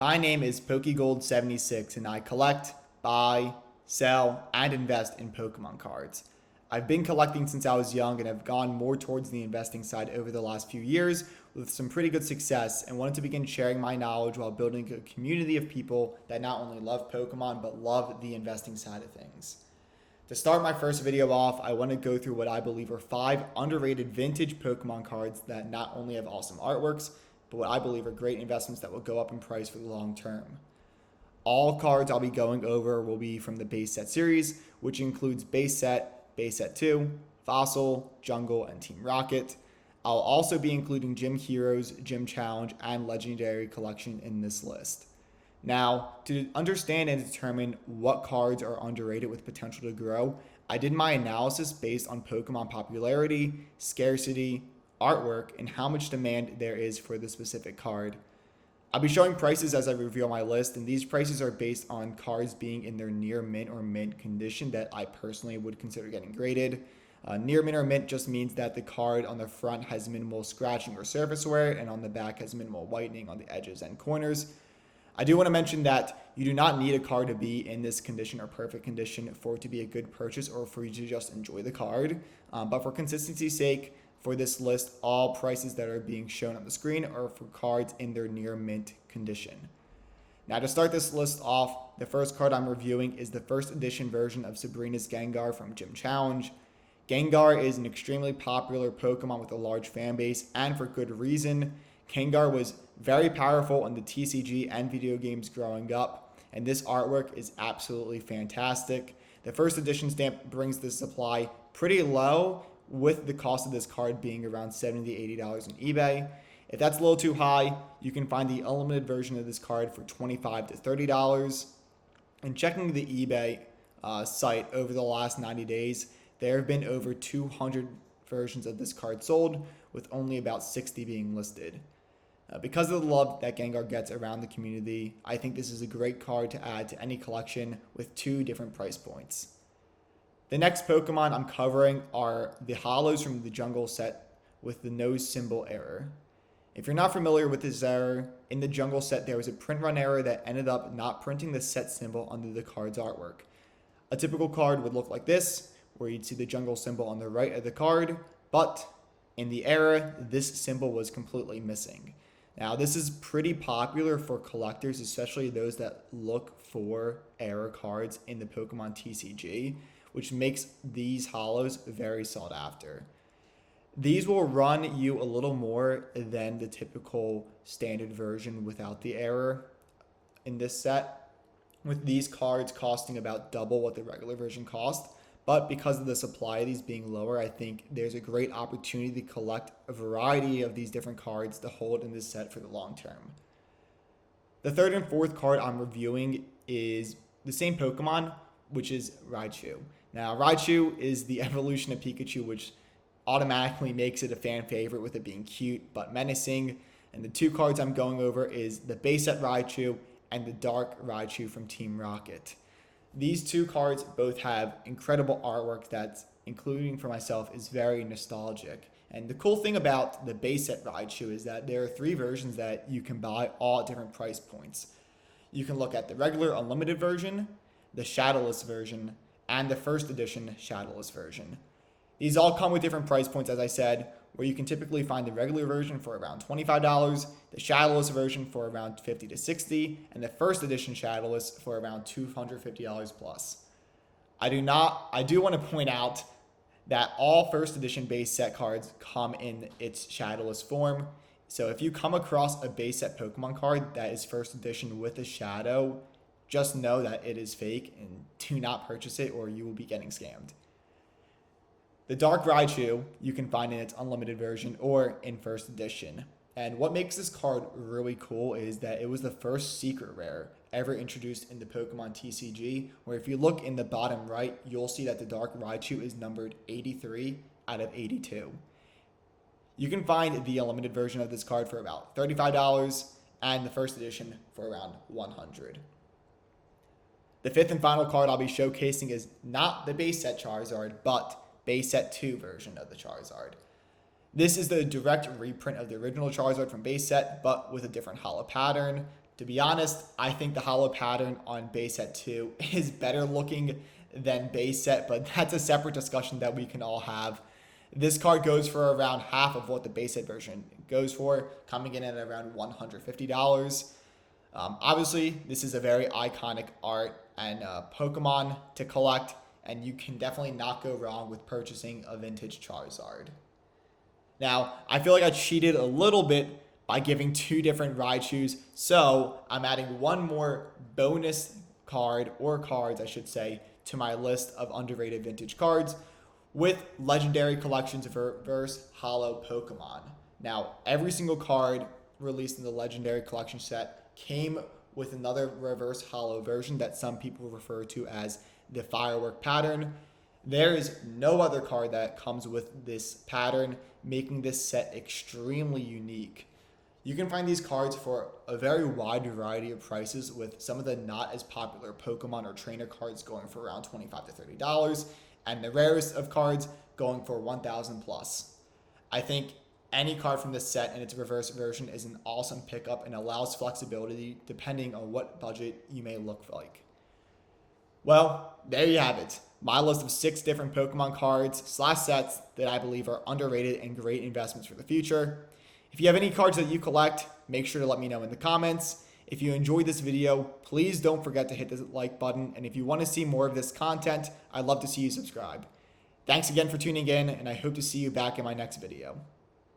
My name is PokeGold76 and I collect, buy, sell, and invest in Pokemon cards. I've been collecting since I was young and have gone more towards the investing side over the last few years with some pretty good success, and wanted to begin sharing my knowledge while building a community of people that not only love Pokemon but love the investing side of things. To start my first video off, I want to go through what I believe are 5 underrated vintage Pokemon cards that not only have awesome artworks, but what I believe are great investments that will go up in price for the long term. All cards I'll be going over will be from the base set series, which includes base set 2, Fossil, Jungle, and Team Rocket. I'll also be including Gym Heroes, Gym Challenge, and Legendary Collection in this list. Now, to understand and determine what cards are underrated with potential to grow, I did my analysis based on Pokemon popularity, scarcity, artwork, and how much demand there is for the specific card. I'll be showing prices as I reveal my list, and these prices are based on cards being in their near mint or mint condition that I personally would consider getting graded. Near mint or mint just means that the card on the front has minimal scratching or surface wear, and on the back has minimal whitening on the edges and corners. I do want to mention that you do not need a card to be in this condition or perfect condition for it to be a good purchase or for you to just enjoy the card. But for consistency's sake, for this list, all prices that are being shown on the screen are for cards in their near mint condition. Now, to start this list off, the first card I'm reviewing is the first edition version of Sabrina's Gengar from Gym Challenge. Gengar is an extremely popular Pokemon with a large fan base, and for good reason. Gengar was very powerful in the TCG and video games growing up, and this artwork is absolutely fantastic. The first edition stamp brings the supply pretty low, with the cost of this card being around $70 to $80 on eBay. If that's a little too high, you can find the unlimited version of this card for $25 to $30. And checking the eBay site over the last 90 days, there have been over 200 versions of this card sold, with only about 60 being listed. Because of the love that Gengar gets around the community, I think this is a great card to add to any collection with 2 different price points. The next Pokemon I'm covering are the Holos from the Jungle set with the no symbol error. If you're not familiar with this error, in the Jungle set there was a print run error that ended up not printing the set symbol under the card's artwork. A typical card would look like this, where you'd see the Jungle symbol on the right of the card, but in the error, this symbol was completely missing. Now, this is pretty popular for collectors, especially those that look for error cards in the Pokemon TCG, which makes these Holos very sought after. These will run you a little more than the typical standard version without the error in this set, with these cards costing about double what the regular version cost. But because of the supply of these being lower, I think there's a great opportunity to collect a variety of these different cards to hold in this set for the long term. The third and fourth card I'm reviewing is the same Pokemon, which is Raichu. Now, Raichu is the evolution of Pikachu, which automatically makes it a fan favorite with it being cute but menacing. And the 2 cards I'm going over is the base set Raichu and the Dark Raichu from Team Rocket. These 2 cards both have incredible artwork that, including for myself, is very nostalgic. And the cool thing about the base set Raichu is that there are 3 versions that you can buy, all at different price points. You can look at the regular unlimited version, the Shadowless version, and the first edition Shadowless version. These all come with different price points, as I said, where you can typically find the regular version for around $25, the Shadowless version for around $50 to $60, and the first edition Shadowless for around $250 plus. I do want to point out that all first edition base set cards come in its Shadowless form. So if you come across a base set Pokemon card that is first edition with a shadow, just know that it is fake and do not purchase it or you will be getting scammed. The Dark Raichu you can find in its unlimited version or in first edition. And what makes this card really cool is that it was the first secret rare ever introduced in the Pokemon TCG, where if you look in the bottom right, you'll see that the Dark Raichu is numbered 83 out of 82. You can find the unlimited version of this card for about $35 and the first edition for around $100. The 5th and final card I'll be showcasing is not the base set Charizard, but base set 2 version of the Charizard. This is the direct reprint of the original Charizard from base set, but with a different holo pattern. To be honest, I think the hollow pattern on base set 2 is better looking than base set, but that's a separate discussion that we can all have. This card goes for around half of what the base set version goes for, coming in at around $150. Obviously, this is a very iconic art and Pokemon to collect, and you can definitely not go wrong with purchasing a vintage Charizard. Now, I feel like I cheated a little bit by giving 2 different Raichus, so I'm adding one more bonus card, or cards I should say, to my list of underrated vintage cards with Legendary Collections of Reverse Hollow Pokemon. Now, every single card released in the Legendary Collection set came with another Reverse Hollow version that some people refer to as the Firework pattern. There is no other card that comes with this pattern, making this set extremely unique. You can find these cards for a very wide variety of prices, with some of the not as popular Pokemon or trainer cards going for around $25 to $30, and the rarest of cards going for $1,000 plus. I think any card from this set in its reverse version is an awesome pickup and allows flexibility depending on what budget you may look like. Well, there you have it. My list of 6 different Pokemon cards / sets that I believe are underrated and great investments for the future. If you have any cards that you collect, make sure to let me know in the comments. If you enjoyed this video, please don't forget to hit the like button. And if you want to see more of this content, I'd love to see you subscribe. Thanks again for tuning in, and I hope to see you back in my next video.